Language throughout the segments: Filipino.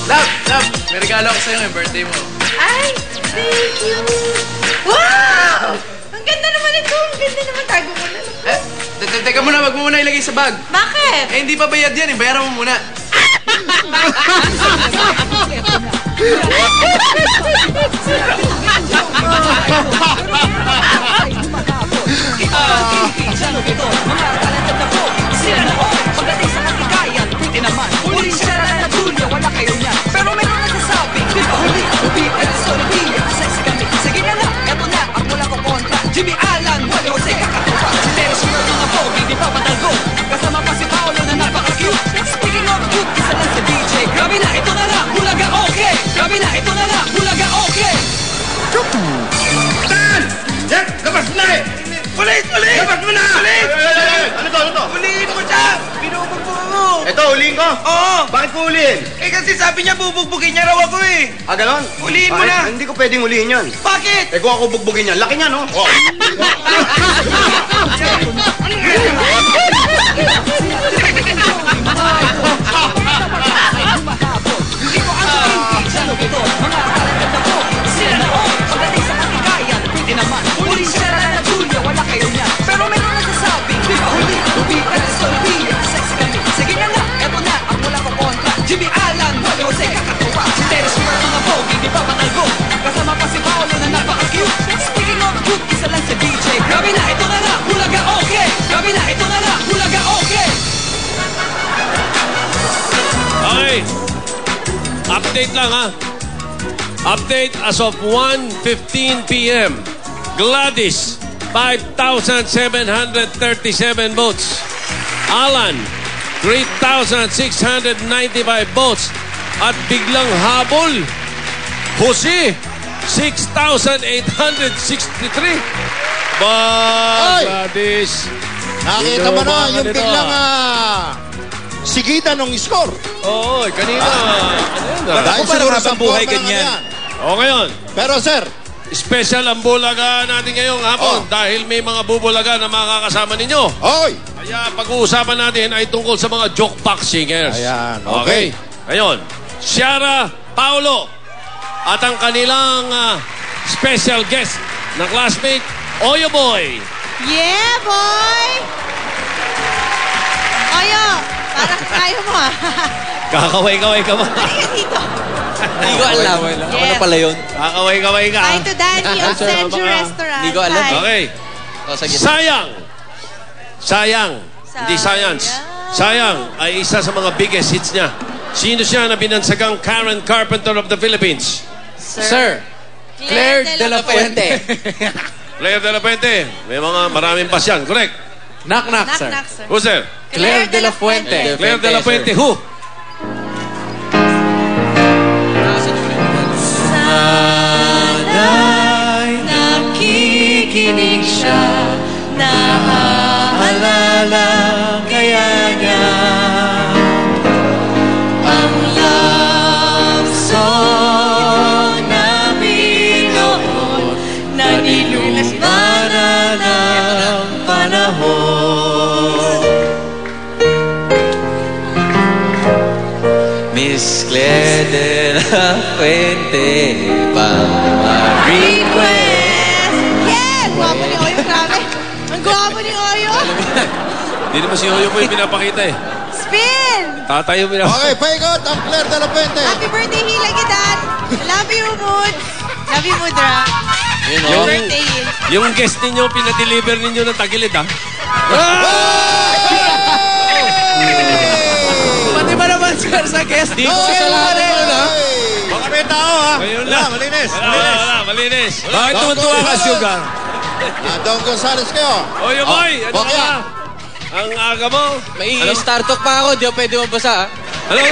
Love, may regalo ako sa'yo ngayong birthday mo. Ay, thank you. Wow! Ang ganda naman ito. Ang ganda naman. Tago ko na. Teka muna, wag mo muna ilagay sa bag. Bakit? Eh, hindi pa bayad yan eh. Bayaran mo muna. Wala kayo niya. Pero meron nagsasabing, di ba huli? Ubi, Solvia, sexy kami. Sige na lang, eto na, ang wala ko kontra. Jimmy Alan, wala ko sa'y kakatuwa. Si Terry Summer, mga pogi, di pa patalgo. Kasama pa si Paolo na napaka-cute. Speaking of cute, isa lang si DJ. Grabe na, ito na lang, hulaga okay. Grabe na, ito na lang, hulaga okay. Dan! Yan, labas na eh! Ulit! Labas mo na! Ulit! Ano to? Ulihin mo siya! Binubugbog mo! Ito, huliin ko? Oo! Bakit ko huliin? Eh kasi sabi niya bubugbugin niya raw ako eh! Ah, ganon? Huliin mo na! Hindi ko pwedeng huliin yan. Bakit? Eh kung ako bugbugin yan, laki niya, no? Oh. Pero meron nagsasabing, di ba huli? Ubi, Solvia, sexy kami. Sige na lang, eto na, ang wala ko kontra. Jimmy Alan, wala ko sa'y kakatuwa. Si Terry Summer, mga pogi, di pa patalgo. Kasama pa si Paolo na napaka-cute. Speaking of cute, isa lang si DJ. Grabe na, ito na lang, hulaga okay. Grabe na, ito na lang, hulaga okay. Okay. Update lang ha. Update as of 1:15 p.m. Gladys, 5,737 votes. Alan, 3,695 votes. At biglang habol, Jose, 6,863. Gladys. Nakita mo na yung biglang sigitan ng score. Oo, kanina. Dahil siguro sa buhay ganyan. O ngayon. Pero sir, special ang bulaga natin ngayong hapon dahil may mga bubulaga na makakasama ninyo. Oy! Kaya pag-uusapan natin ay tungkol sa mga joke box singers. Ayan, okay. Ngayon, Ciara Paulo at ang kanilang special guest na classmate, Oyo Boy. Yeah, boy! Oyo, parang kaya mo Kakaway-kaway ka ba? Halika dito. Hindi ko alam. Ano pala yun? Kakaway-kaway ka. Hi to Danny of Senju Restaurant. Hindi ko alam. Okay. Sayang. Hindi science. Sayang ay isa sa mga biggest hits niya. Sino siya na binansagang Karen Carpenter of the Philippines? Sir, Claire de la Fuente. Claire de la Fuente. May mga maraming pasyan. Correct. Knock, sir. Who's there? Claire de la Fuente. Claire de la Fuente. Who? Sana'y nakikinig siya, naaalala kaya niya ang love song namin noon na nilumana ng panahon. Miss Claire de la Fuente, Request! Yeah! Guwapo ni Oyo, grabe. Ang guwapo ni Oyo. Hindi naman si Oyo po yung pinapakita eh. Spin! Tatay yung pinapakita. Okay, paikot ang Claire de la Fuente. Happy birthday, Hilagidan. Love you, Mood. Love you, Mudra. Happy birthday, Hil. Yung guest ninyo, pinadeliver ninyo ng tagilid ha? Pati ba naman sir sa guest? Di ko kasalanan yun ha? Baka may tao ha. Ngayon lang. Malinis. Wala, malinis. Bakit tumuntuwa ka, Sugar? Don Gonzales kayo. Oyo boy, ano bakit? ka? Ang aga mo. May Star Talk pa ako. Di ako pwede mabasa. Ano?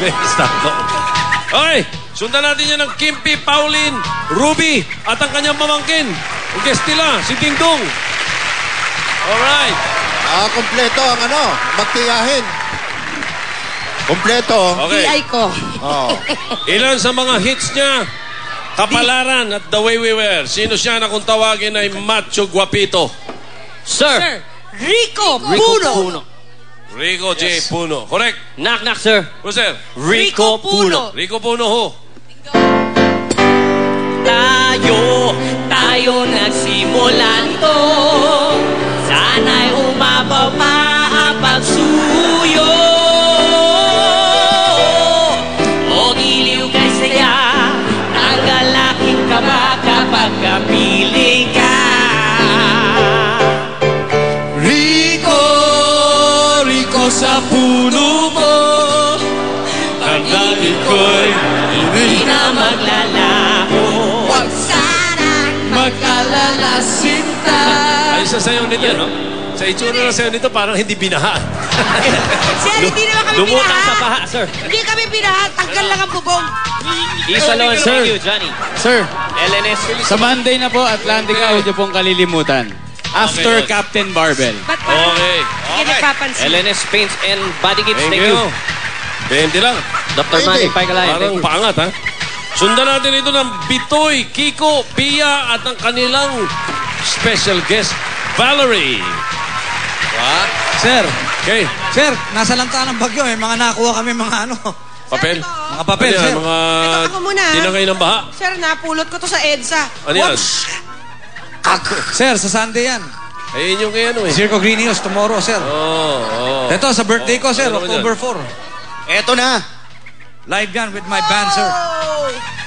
May stop. Okay, sundan natin yan ng Kimpi, Pauline, Ruby, at ang kanyang pamangkin. Ang guest nila, si Dingdong. Alright. Kompleto ang magtiyahin. Kompleto. Okay. PI ko. Ilan sa mga hits niya, Kapalaran at The Way We Were. Sino siya na kung tawagin ay Macho Guapito? Sir. Rico Puno. Rico J. Puno. Correct. Knock, knock, sir. Who's there? Rico Puno. Rico Puno ho. Tayo nagsimulan to. Sana'y umabaw pa ang pagsuyo. O giliw kay saya, tanggal aking kaba kapag kapiling ka. Rico sa puno mo, pag-ibig ko'y hindi na maglalaho. Huwag sana mag-alala, sinta. Ay, sa sayo nito, no? Sa itsura na sayo nito, parang hindi binaha. Sir, hindi naman kami Lumutang sa pinaha. paha, sir. Hindi kami pinaha. Tanggal lang ang bubong. Isalon, thank you, Johnny. Sir, LNS. sa Monday na po, Atlantica, huwag niyo pong kalilimutan. After Okay. Captain Barbell. Ba't parang Okay. hindi nagpapansin? LNS Paints and Body Kits, Thank thank you. you. 20 lang. Dr. Manny Paigalayan, Parang thank you. paangat, ha? Sundan natin ito ng Bitoy, Kiko, Pia at ang kanilang special guest, Valerie. Sir, Okay. sir, nasa lantaan ng bagyo. May mga nakuha kami mga ano. Papel. Mga papel, Ano yan? sir. Mga Ito ako muna. tinangay ng baha. Sir, napulot ko to sa EDSA. Ano yan? Sir, sa Sunday yan. Ayun yung ano eh. Circo Green News tomorrow, sir. Oh. Ito, sa birthday ko, sir. Ano naman October 4. Eto na. Live yan with my band, sir.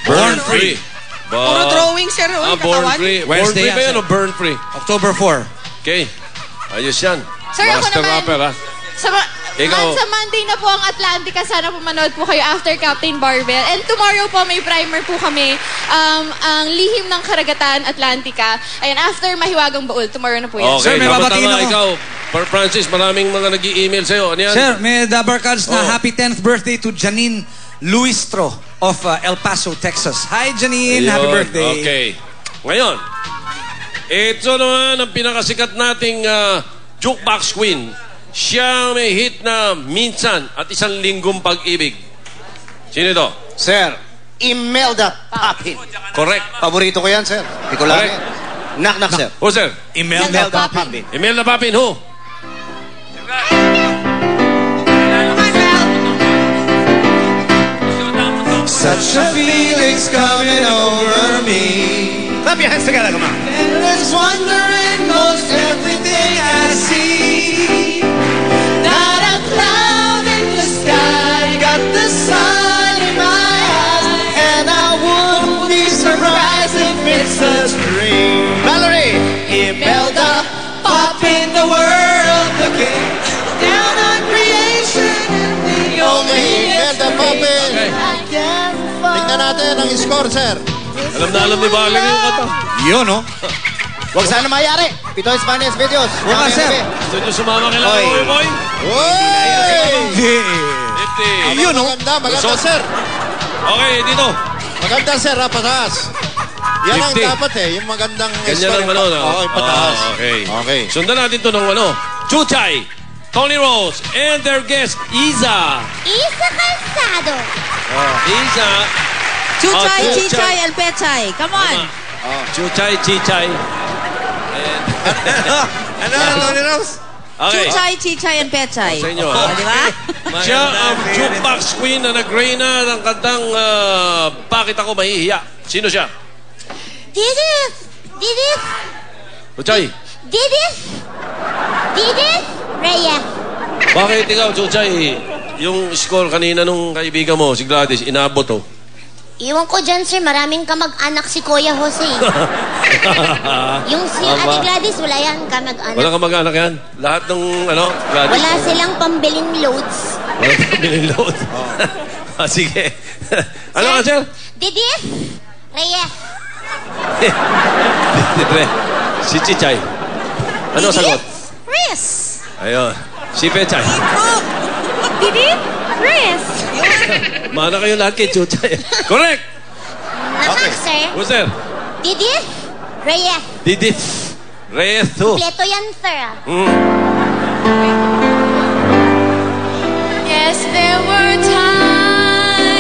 Burn free. Puro drawing, sir. Ah, born katawan. free. Born Wednesday free ba yan, yan sir. o burn free? October 4. Okay. Ayos yan. Sir, ako Master naman. rapper, ha? Ikaw. Sa Monday na po ang Atlantica. Sana po manood po kayo after Captain Barbell. And tomorrow po may primer po kami. Ang Lihim ng Karagatan, Atlantica. Ayan, after Mahiwagang Baul. Tomorrow na po yan. Okay, Sir, may babatiin tama-tama. ako. Ikaw, Per Francis, maraming mga nag-i-email sa'yo. Ano yan? Sir, may Dabar cards na Oh. happy 10th birthday to Janine Luistro of El Paso, Texas. Hi, Janine. Ayun, Happy birthday. Okay. Ngayon, ito naman ang pinakasikat nating jukebox queen. Siya may hit na Minsan at Isang Linggong Pag-ibig. Sino ito? Sir, Imelda Papin. Correct. Paborito ko yan, sir. Hindi ko lang Correct. yan. Knock, knock, sir. Who, sir? Imelda Papin. Imelda Papin, who? Such a feeling's coming over me. Clap your hands together, come on. Endless wonder in most everything I see. Not a cloud in the sky, got the sun in my eyes, and I wouldn't be surprised if it's a dream. Valerie. Imelda, pop in the world again. Down on creation and the only Imelda Papin. Tingnan natin ang score, sir. Alam na alam ni Valerie yung kata. Yun, no? Huwag sana mayari. Pitoy Spanish Videos. Bukas, sir. Gusto nyo sumama kay Oy. Lalo, boy? Uy! 50. Yun, no? Maganda, maganda, Resort. sir. Okay, dito. Maganda, sir, ha, pataas. Yan ang 50. dapat eh, yung magandang Ganyan score. ang ano, no? Oo, yung pataas. Okay. Okay. Sundan natin to ng ano. Chuchay, Tony Rose, and their guest, Iza. Isa Calzado. Iza. Chuchay, Oh, chichay, and pechay. Come on. Chuchay, Chichay. Ano, Tony Rose? Okay. Chuchay, chichay, and pechay. Sa inyo, O, ha? di ba? Siya ang jukebox queen na nag-reyna ng kantang Bakit Ako Mahihiya. Sino siya? Didis! Didis! Chuchay. Didis! Didis! Reyes. Bakit ikaw, Chuchay, yung score kanina nung kaibigan mo, si Gladys, inabot oh. Iwan ko dyan, sir. Maraming kamag-anak si Kuya Jose. Yung si Ate Gladys, wala yan kamag-anak. Wala ka mag-anak yan? Lahat ng ano, Gladys? Wala silang pambiling loads. Wala kang binilot. Sige. Ano ka, sir? Didis! Reyes. Si Chichay. Ano sagot? Reyes. Ayun. Si Pechay. Didis! Reyes. Mana kayo lahat kay Chuchay. Correct! Nanak, sir. Who's there? Didis! Reyes. Didit. Reyes too. Kompleto yan, sir. Yes, there were times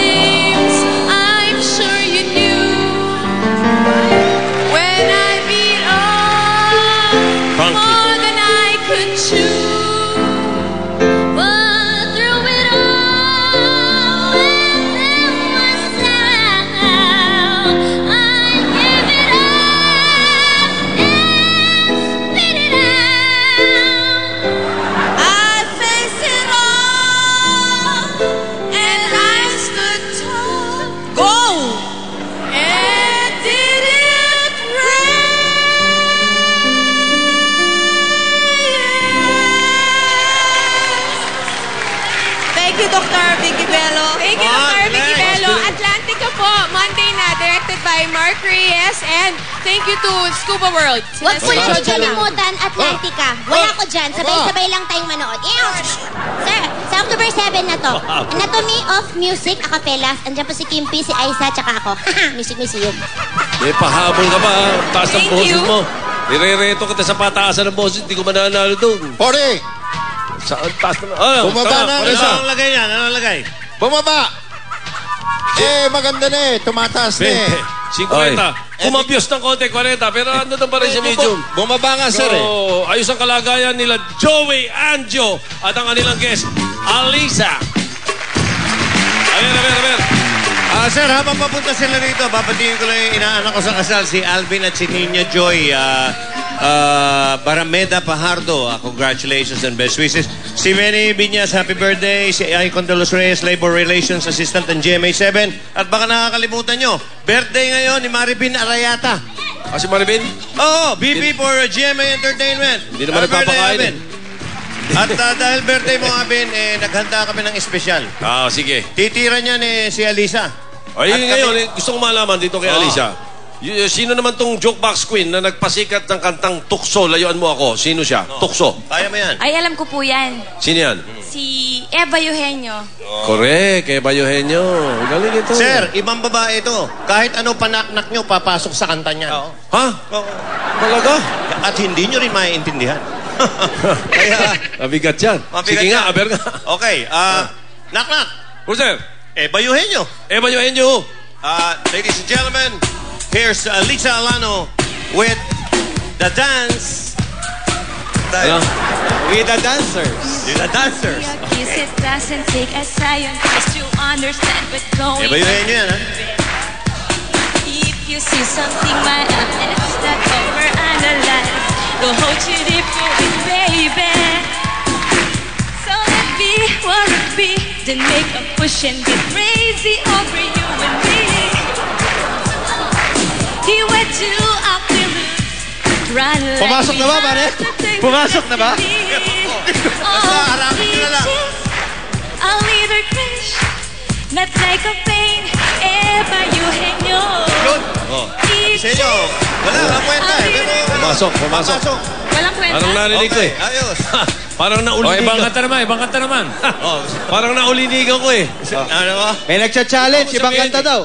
I'm sure you knew when I beat off Funky. more than I could chew. But Thank you, Dr. Vicky Bello. Thank you, Dr. Vicky Bello. Atlantica po, Monday na, directed by Mark Reyes. And thank you to Scuba World. Huwag po natin kalimutan, Atlantica. Wala ko dyan. Sabay-sabay lang tayong manood. Sir, sa October 7 na to. Anatomy of Music, acapellas. Andiyan po si Kimpi, si Aiza, tsaka ako. Music Museum. May pahabol ka pa, ha? Taas ng boses mo. Nire-reto kita sa pataasan ng boses, hindi ko mananalo doon. 40. Saan taas na? Bumaba na ang isa. Anong lagay niyan? Anong lagay? Bumaba. Maganda na eh. Tumataas na eh. 50. Kumabyos ng konti, 40. Pero ano na pa rin sa medium? Bumaba nga, sir eh. So, ayos ang kalagayan nila Joey Anjo at ang kanilang guest, Alisa. Aber. Sir, habang papunta sila rito, papatingin ko lang yung inaanak ko sa kasal, si Alvin at si Nina Joy Barameda Pajardo. Congratulations and best wishes. Si Manny Biñas, happy birthday. Si Icon de los Reyes, Labor Relations Assistant ng GMA7. At baka nakakalimutan nyo, birthday ngayon ni Maribin Arayata. Si Maribin? Oo, BP for GMA Entertainment. Hindi naman nagpapakain. At dahil birthday mo, Abin, naghanda kami ng espesyal. Sige. Titira niya ni si Alisa. Ay, ngayon, gusto kong malaman dito kay Alisa. Sino naman tong jukebox queen na nagpasikat ng kantang Tukso? Layuan mo ako. Sino siya? Tukso. Kaya mo yan. Ay, alam ko po yan. Sino yan? Si Eva Eugenio. Correct. Eva Eugenio. Galing ito. Sir, ibang babae ito. Kahit ano panaknak nyo, papasok sa kanta niya. Ha? Talaga? At hindi nyo rin maiintindihan. Kaya, Mabigat yan. Sige nga, aber nga. Okay, knock-knock. Who's there? Eva Eugenio. Eva Eugenio. Ladies and gentlemen, here's Lisa Alano with The Dance. With the dancers. With The Dancers. Kiss it doesn't take a scientist to understand what's going Eva Eugenio yan, ha? If you see something my eyes that overanalyze, go hold you deep for it, baby. So let be what it be, then make a push and get crazy over you and me. He went to up the roof, run like Pumasok na ba, pare? Pumasok na ba? Basta harapin nyo na lang. A little crash, not like a pain, Eva Eugenio. Sa inyo, wala kang kwenta eh. Pero, Pumasok. Walang kwenta. Parang narinig ko eh. Ayos. Parang naulinigan. ibang kanta naman. Parang naulinigan ko eh. Ano ba? May nagcha-challenge. Ibang kanta daw.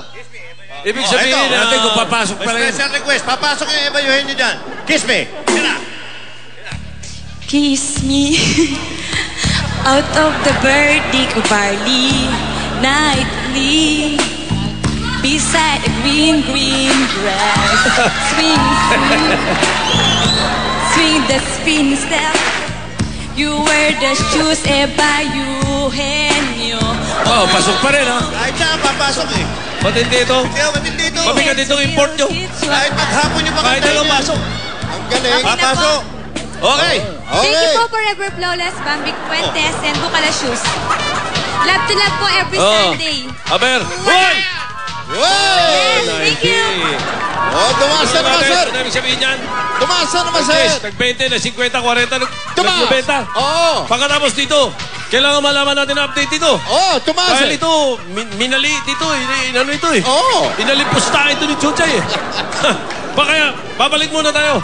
Ibig sabihin ito. natin Kung papasok pa rin. Special request. Papasok yung Eva Eugenio dyan. Kiss me. Sina. Kiss me out of the birdie of barley nightly beside a green grass. Swing, swing the spin step. You wear the shoes, Eva Eugenio. Pasok pa rin, ha? Kahit saan, papasok eh. Matindi ito. Kaya matindi ito. Mabigat itong import nyo. Kahit maghapon yung Kahit pakantay lang niya. pasok. Ang galing. Papasok. Okay. Thank you po Forever Flawless, Bambi Fuentes, and Bukala Shoes. Love to love po every Sunday. Aber. Hoy! Wow! Thank you. Tumaas na naman, sir. Ano ibig sabihin yan? Tumaas na naman, sir. Nag-20 na 50, 40, Tumaas. nag-90. Oo. Pagkatapos dito, kailangan malaman natin ang update dito. Oo, tumaas Dahil eh. ito, minali dito eh. Inano ito eh. Oo. Inalipusta ito ni Chuchay eh. Baka babalik muna tayo.